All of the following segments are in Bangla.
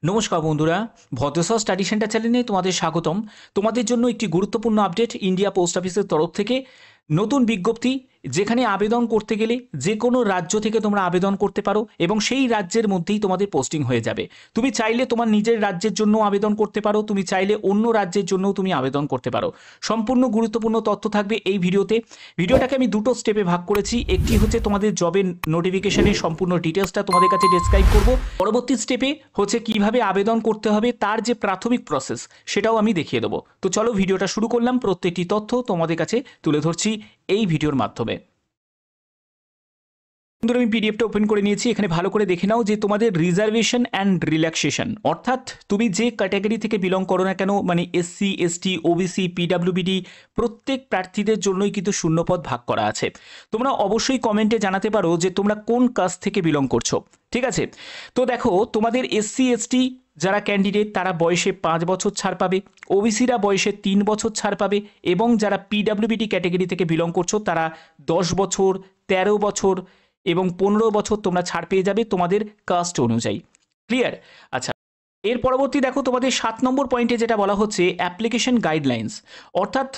নমস্কার বন্ধুরা, ভদ্রসর স্টাডি সেন্টার চ্যানেলে তোমাদের স্বাগতম। তোমাদের জন্য একটি গুরুত্বপূর্ণ আপডেট ইন্ডিয়া পোস্ট অফিসের তরফ থেকে। নতুন বিজ্ঞপ্তি, যেখানে আবেদন করতে গেলে যে কোনো রাজ্য থেকে তোমরা আবেদন করতে পারো এবং সেই রাজ্যের মধ্যেই তোমাদের পোস্টিং হয়ে যাবে। তুমি চাইলে তোমার নিজের রাজ্যের জন্য আবেদন করতে পারো, তুমি চাইলে অন্য রাজ্যের জন্যও তুমি আবেদন করতে পারো। সম্পূর্ণ গুরুত্বপূর্ণ তথ্য থাকবে এই ভিডিওতে। ভিডিওটাকে আমি দুটো স্টেপে ভাগ করেছি। একটি হচ্ছে তোমাদের জবের নোটিফিকেশনের সম্পূর্ণ ডিটেলসটা তোমাদের কাছে ডেসক্রাইব করব। পরবর্তী স্টেপে হচ্ছে কিভাবে আবেদন করতে হবে, তার যে প্রাথমিক প্রসেস সেটাও আমি দেখিয়ে দেবো। তো চলো ভিডিওটা শুরু করলাম। প্রত্যেকটি তথ্য তোমাদের কাছে তুলে ধরছি এই ভিডিওর মাধ্যমে। বন্ধুরা, আমি পিডিএফটা ওপেন করে নিয়েছি। এখানে ভালো করে দেখে নাও যে তোমাদের রিজার্ভেশন অ্যান্ড রিল্যাক্সেশন, অর্থাৎ তুমি যে ক্যাটাগরি থেকে বিলং করো না কেন, মানে এসসি, এসটি, ওবিসি, পিডাব্লিউবিডি, প্রত্যেক প্রার্থীদের জন্যই কিন্তু শূন্যপদ ভাগ করা আছে। তোমরা অবশ্যই কমেন্টে জানাতে পারো যে তোমরা কোন কাস্ট থেকে বিলং করছো। ঠিক আছে, তো দেখো তোমাদের এসসি, এসটি যারা ক্যান্ডিডেট তারা বয়সে 5 বছর ছাড় পাবে, ওবিসিরা বয়সে 3 বছর ছাড় পাবে, এবং যারা পিডাব্লিউবিডি ক্যাটাগরি থেকে বিলং করছো তারা 10 বছর, 13 বছর এবং 15 বছর তোমরা ছাড় পেয়ে যাবে তোমাদের কাস্ট অনুযায়ী। ক্লিয়ার? আচ্ছা, এর পরবর্তী দেখো তোমাদের 7 নম্বর পয়েন্টে যেটা বলা হচ্ছে অ্যাপ্লিকেশন গাইডলাইন্স, অর্থাৎ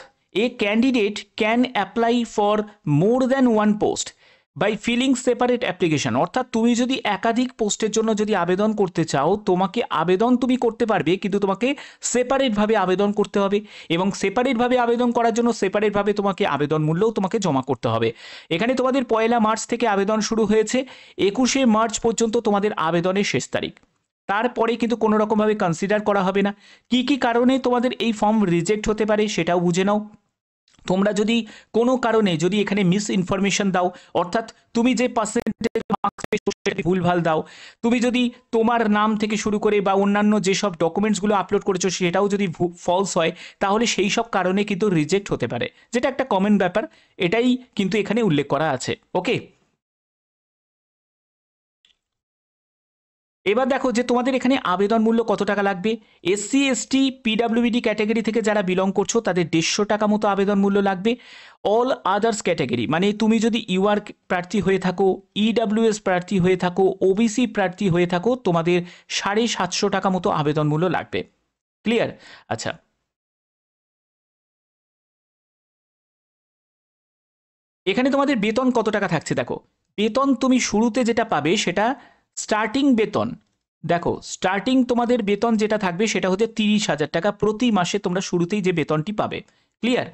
a candidate can apply for more than one post by filling separate application. অর্থাৎ তুমি যদি একাধিক পোস্টের জন্য যদি আবেদন করতে চাও, তোমাকে আবেদন তুমি করতে পারবে, কিন্তু তোমাকে সেপারেটভাবে আবেদন করতে হবে, এবং সেপারেটভাবে আবেদন করার জন্য সেপারেটভাবে তোমাকে আবেদন মূল্যও তোমাকে জমা করতে হবে। এখানে তোমাদের 1 মার্চ থেকে আবেদন শুরু হয়েছে, 21শে মার্চ পর্যন্ত তোমাদের আবেদনের শেষ তারিখ। তারপরে কিন্তু কোনো রকমভাবে কনসিডার করা হবে না। কি কি কারণে তোমাদের এই ফর্ম রিজেক্ট হতে পারে সেটাও বুঝে নাও। তোমরা যদি কোনো কারণে যদি এখানে মিস ইনফরমেশন দাও, অর্থাৎ তুমি যে পার্সেন্টেজ মার্কস ভুলভাল দাও, তুমি যদি তোমার নাম থেকে শুরু করে বা অন্যান্য যেসব ডকুমেন্টসগুলো আপলোড করেছো সেটাও যদি ফলস হয়, তাহলে সেই সব কারণে কিন্তু রিজেক্ট হতে পারে, যেটা একটা কমন ব্যাপার। এটাই কিন্তু এখানে উল্লেখ করা আছে। ওকে, এবার দেখো যে তোমাদের এখানে আবেদন মূল্য কত টাকা লাগবে। এসসি, এসটি, পিডাব্লিউবিডি ক্যাটাগরি থেকে যারা বিলং করছো তাদের 150 টাকা মতো আবেদন মূল্য লাগবে। অল আদার্স ক্যাটাগরি, মানে তুমি যদি ইউআর প্রার্থী হয়ে থাকো, ইডাব্লিউএস প্রার্থী হয়ে থাকো, ওবিসি প্রার্থী হয়ে থাকো, তোমাদের 750 টাকা মতো আবেদন মূল্য লাগবে। ক্লিয়ার? আচ্ছা, এখানে তোমাদের বেতন কত টাকা থাকছে দেখো। বেতন তুমি শুরুতে যেটা পাবে সেটা স্টার্টিং বেতন। দেখো, স্টার্টিং তোমাদের বেতন যেটা থাকবে সেটা হচ্ছে 30,000 টাকা প্রতি মাসে, তোমরা শুরুতেই যে বেতনটি পাবে। ক্লিয়ার?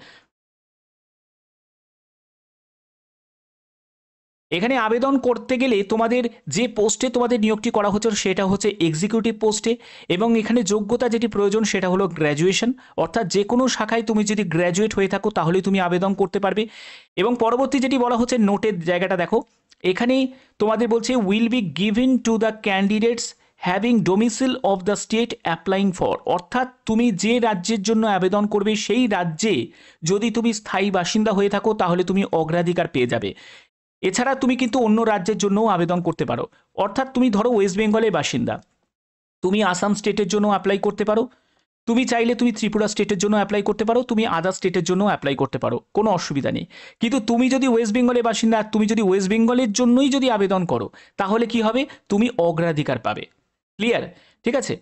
এখানে আবেদন করতে গেলে তোমাদের যে পোস্টে তোমাদের নিয়োগটি করা হচ্ছে সেটা হচ্ছে এক্সিকিউটিভ পোস্টে, এবং এখানে যোগ্যতা যেটি প্রয়োজন সেটা হলো গ্র্যাজুয়েশন। অর্থাৎ যে কোনো শাখায় তুমি যদি গ্র্যাজুয়েট হয়ে থাকো তাহলেই তুমি আবেদন করতে পারবে। এবং পরবর্তী যেটি বলা হচ্ছে নোটের জায়গাটা দেখো, এখানে তোমাদের বলছে will be given to the candidates having domicile of the state applying for. অর্থাৎ তুমি যে রাজ্যের জন্য আবেদন করবে সেই রাজ্যে যদি তুমি স্থায়ী বাসিন্দা হয়ে থাকো তাহলে তুমি অগ্রাধিকার পেয়ে যাবে। এছাড়া তুমি কিন্তু অন্য রাজ্যের জন্যও আবেদন করতে পারো। অর্থাৎ তুমি ধরো ওয়েস্ট বেঙ্গলের বাসিন্দা, তুমি আসাম স্টেটের জন্য অ্যাপ্লাই করতে পারো, তুমি চাইলে তুমি ত্রিপুরা স্টেটের জন্য অ্যাপ্লাই করতে পারো, তুমি আদার স্টেটের জন্য অ্যাপ্লাই করতে পারো, কোনো অসুবিধা নেই। কিন্তু তুমি যদি ওয়েস্ট বেঙ্গলের বাসিন্দা আর তুমি যদি ওয়েস্ট বেঙ্গলের জন্যই যদি আবেদন করো তাহলে কি হবে, তুমি অগ্রাধিকার পাবে। ক্লিয়ার? ঠিক আছে।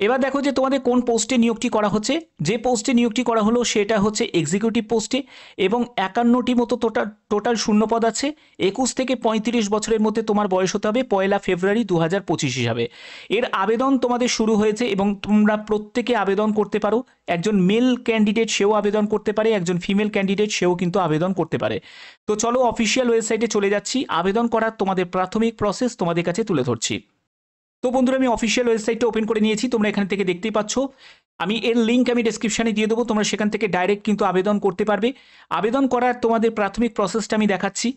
এবার দেখো যে তোমাদের কোন পোস্টে নিয়োগটি করা হচ্ছে। যে পোস্টে নিয়োগটি করা হলো সেটা হচ্ছে এক্সিকিউটিভ পোস্টে, এবং 51টি মতো টোটাল শূন্যপদ আছে। 21 থেকে 35 বছরের মধ্যে তোমার বয়স হতে হবে 1 ফেব্রুয়ারি 2025 হিসাবে। এর আবেদন তোমাদের শুরু হয়েছে এবং তোমরা প্রত্যেকে আবেদন করতে পারো। একজন মেল ক্যান্ডিডেট সেও আবেদন করতে পারে, একজন ফিমেল ক্যান্ডিডেট সেও কিন্তু আবেদন করতে পারে। তো চলো অফিসিয়াল ওয়েবসাইটে চলে যাচ্ছি, আবেদন করার তোমাদের প্রাথমিক প্রসেস তোমাদের কাছে তুলে ধরছি। তো বন্ধুরা, আমি অফিসিয়াল ওয়েবসাইটটা ওপেন করে নিয়েছি, তোমরা এখান থেকে দেখতেই পাচ্ছ। আমি এর লিঙ্ক আমি ডেসক্রিপশানে দিয়ে দেবো, তোমরা সেখান থেকে ডাইরেক্ট কিন্তু আবেদন করতে পারবে। আবেদন করার তোমাদের প্রাথমিক প্রসেসটা আমি দেখাচ্ছি।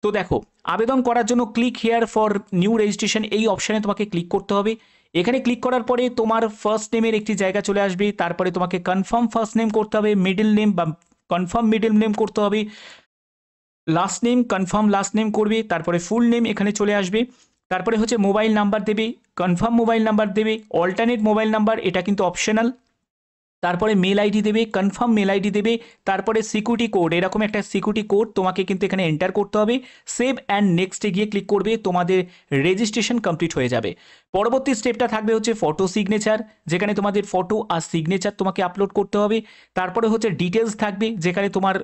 তো দেখো, আবেদন করার জন্য click here for new registration এই অপশানে তোমাকে ক্লিক করতে হবে। এখানে ক্লিক করার পরে তোমার ফার্স্ট নেমের একটি জায়গা চলে আসবে, তারপরে তোমাকে কনফার্ম ফার্স্ট নেম করতে হবে, মিডল নেম বা কনফার্ম মিডল নেম করতে হবে, last name confirm last name করবে, তারপরে ফুল নেম এখানে চলে আসবে, তারপরে হচ্ছে মোবাইল নাম্বার দেবে, কনফার্ম মোবাইল নাম্বার দেবে, অল্টারনেট মোবাইল নাম্বার এটা কিন্তু অপশনাল, তারপরে মেল আইডি দেবে, কনফার্ম মেল আইডি দেবে, তারপরে সিকিউরিটি কোড, এরকম একটা সিকিউরিটি কোড তোমাকে কিন্তু এখানে এন্টার করতে হবে। সেভ অ্যান্ড নেক্সটে গিয়ে ক্লিক করবে, তোমাদের রেজিস্ট্রেশন কমপ্লিট হয়ে যাবে। পরবর্তী স্টেপটা থাকবে হচ্ছে ফটো সিগনেচার, যেখানে তোমাদের ফটো আর সিগনেচার তোমাকে আপলোড করতে হবে। তারপরে হচ্ছে ডিটেলস থাকবে, যেখানে তোমার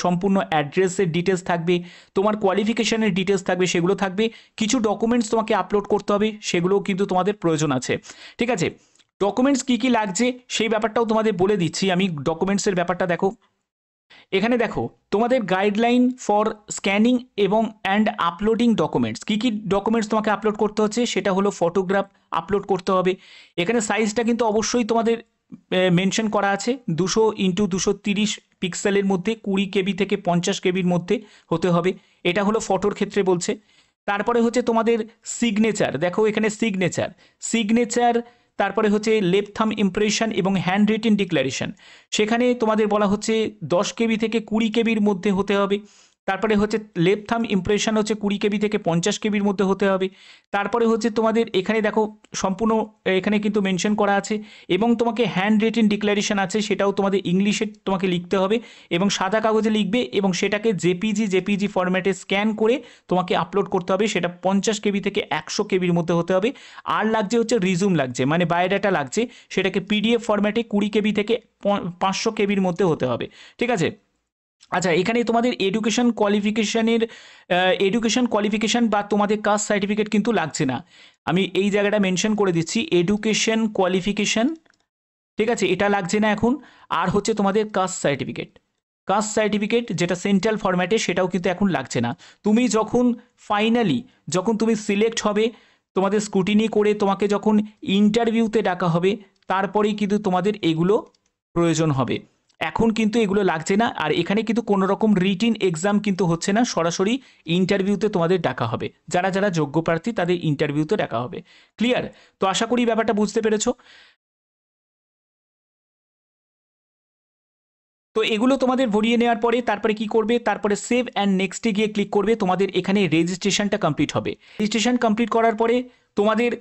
সম্পূর্ণ অ্যাড্রেসের ডিটেলস থাকবে, তোমার কোয়ালিফিকেশনের ডিটেলস থাকবে, সেগুলো থাকবে। কিছু ডকুমেন্টস তোমাকে আপলোড করতে হবে, সেগুলোও কিন্তু তোমাদের প্রয়োজন আছে। ঠিক আছে, ডকুমেন্টস কী কী লাগছে সেই ব্যাপারটাও তোমাদের বলে দিচ্ছি আমি। ডকুমেন্টসের ব্যাপারটা দেখো, এখানে দেখো তোমাদের গাইডলাইন ফর স্ক্যানিং এবং অ্যান্ড আপলোডিং ডকুমেন্টস, কী কী ডকুমেন্টস তোমাকে আপলোড করতে হচ্ছে সেটা হলো ফটোগ্রাফ আপলোড করতে হবে। এখানে সাইজটা কিন্তু অবশ্যই তোমাদের মেনশন করা আছে 200x230 পিক্সেলের মধ্যে, 20 কেবি থেকে 50 কেবির মধ্যে হতে হবে, এটা হলো ফটোর ক্ষেত্রে বলছে। তারপরে হচ্ছে তোমাদের সিগনেচার, দেখো এখানে সিগনেচার, তারপরে হচ্ছে লেফট থাম্ব ইমপ্রেশন এবং হ্যান্ড রিটেন ডিক্লারেশন, সেখানে তোমাদের বলা হচ্ছে 10 কেবি থেকে 20 কেবির মধ্যে হতে হবে। তারপরে হচ্ছে লেফট থাম্ব ইমপ্রেশন হচ্ছে 20 কেবি থেকে 50 কেবির মধ্যে হতে হবে। তারপরে হচ্ছে তোমাদের এখানে দেখো সম্পূর্ণ এখানে কিন্তু মেনশন করা আছে, এবং তোমাকে হ্যান্ড রিটেন ডিক্লারেশন আছে, সেটাও তোমাদের ইংলিশে তোমাকে লিখতে হবে এবং সাদা কাগজে লিখবে, এবং সেটাকে জেপিজি ফরম্যাটে স্ক্যান করে তোমাকে আপলোড করতে হবে। সেটা 50 কেবি থেকে 100 কেবির মধ্যে হতে হবে। আর লাগছে হচ্ছে রিজুম লাগছে, মানে বায়োডাটা লাগছে, সেটাকে পিডিএফ ফরম্যাটে 20 কেবি থেকে 500 কেবির মধ্যে হতে হবে। ঠিক আছে, আচ্ছা এখানে তোমাদের এডুকেশন কোয়ালিফিকেশন বা তোমাদের কাস্ট সার্টিফিকেট কিন্তু লাগছে না, আমি এই জায়গাটা মেনশন করে দিচ্ছি, এডুকেশন কোয়ালিফিকেশন, ঠিক আছে, এটা লাগছে না এখন। আর হচ্ছে তোমাদের কাস্ট সার্টিফিকেট যেটা সেন্ট্রাল ফরম্যাটে, সেটাও কিন্তু এখন লাগছে না। তুমি যখন ফাইনালি তুমি সিলেক্ট হবে, তোমাদের স্ক্রুটিনি করে তোমাকে যখন ইন্টারভিউতে ডাকা হবে, তারপরেই কিন্তু তোমাদের এগুলো প্রয়োজন হবে। এখন কিন্তু এগুলো লাগছে না। আর এখানে কিন্তু কোনো রকম রিটিন এক্সাম কিন্তু হচ্ছে না, সরাসরি ইন্টারভিউতে তোমাদের ডাকা হবে। যারা যারা যোগ্য প্রার্থী তাদের ইন্টারভিউতে ডাকা হবে। ক্লিয়ার? তো আশা করি ব্যাপারটা বুঝতে পেরেছো। তো এগুলো তোমাদের ভরিয়ে নেওয়ার পরে তারপরে কি করবে, তারপরে সেভ অ্যান্ড নেক্সটে গিয়ে ক্লিক করবে, তোমাদের এখানে রেজিস্ট্রেশনটা কমপ্লিট হবে। রেজিস্ট্রেশন কমপ্লিট করার পরে তোমাদের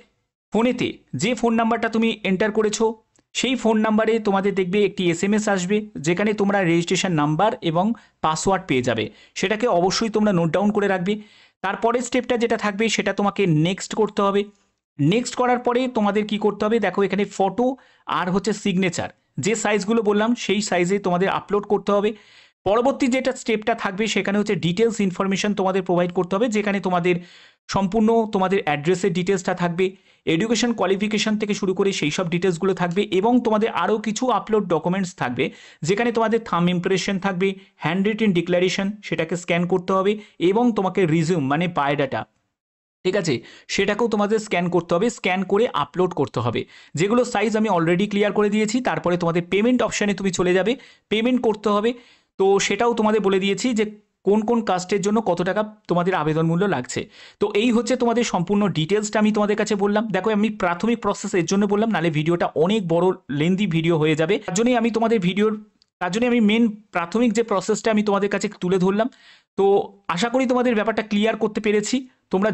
ফোনেতে যে ফোন নাম্বারটা তুমি এন্টার করেছো, সেই ফোন নাম্বারে তোমাদের দেখবে একটি এসএমএস আসবে, যেখানে তোমরা রেজিস্ট্রেশন নাম্বার এবং পাসওয়ার্ড পেয়ে যাবে। সেটাকে অবশ্যই তোমরা নোট ডাউন করে রাখবে। তারপরের স্টেপটা যেটা থাকবে সেটা তোমাকে নেক্সট করতে হবে। নেক্সট করার পরে তোমাদের কি করতে হবে, দেখো এখানে ফটো আর হচ্ছে সিগনেচার, যে সাইজগুলো বললাম সেই সাইজে তোমাদের আপলোড করতে হবে। পরবর্তী যেটা স্টেপটা থাকবে সেখানে হচ্ছে ডিটেলস ইনফরমেশন তোমাদের প্রোভাইড করতে হবে, যেখানে তোমাদের সম্পূর্ণ তোমাদের অ্যাড্রেসের ডিটেলসটা থাকবে, এডুকেশন কোয়ালিফিকেশন থেকে শুরু করে সেই সব ডিটেলসগুলো থাকবে, এবং তোমাদের আরও কিছু আপলোড ডকুমেন্টস থাকবে, যেখানে তোমাদের থাম্ব ইমপ্রেশন থাকবে, হ্যান্ড রিটেন ডিক্লারেশন, সেটাকে স্ক্যান করতে হবে, এবং তোমাকে রিজিউম মানে বায়োডাটা, ঠিক আছে, সেটাকেও তোমাদের স্ক্যান করতে হবে, স্ক্যান করে আপলোড করতে হবে। যেগুলো সাইজ আমি অলরেডি ক্লিয়ার করে দিয়েছি। তারপরে তোমাদের পেমেন্ট অপশানে তুমি চলে যাবে, পেমেন্ট করতে হবে। তো সেটাও তোমাদের বলে দিয়েছি যে কোন কোন কাস্টের জন্য কত টাকা তোমাদের আবেদন মূল্য লাগছে। তো এই হচ্ছে তোমাদের সম্পূর্ণ ডিটেলসটা আমি তোমাদের কাছে বললাম। দেখো আমি প্রাথমিক প্রসেস এর জন্য বললাম, নাহলে ভিডিওটা অনেক বড় লেন্দি ভিডিও হয়ে যাবে। তার জন্যই আমি মেন প্রাথমিক যে প্রসেসটা আমি তোমাদের কাছে তুলে ধরলাম। তো আশা করি তোমাদের ব্যাপারটা ক্লিয়ার করতে পেরেছি। তোমরা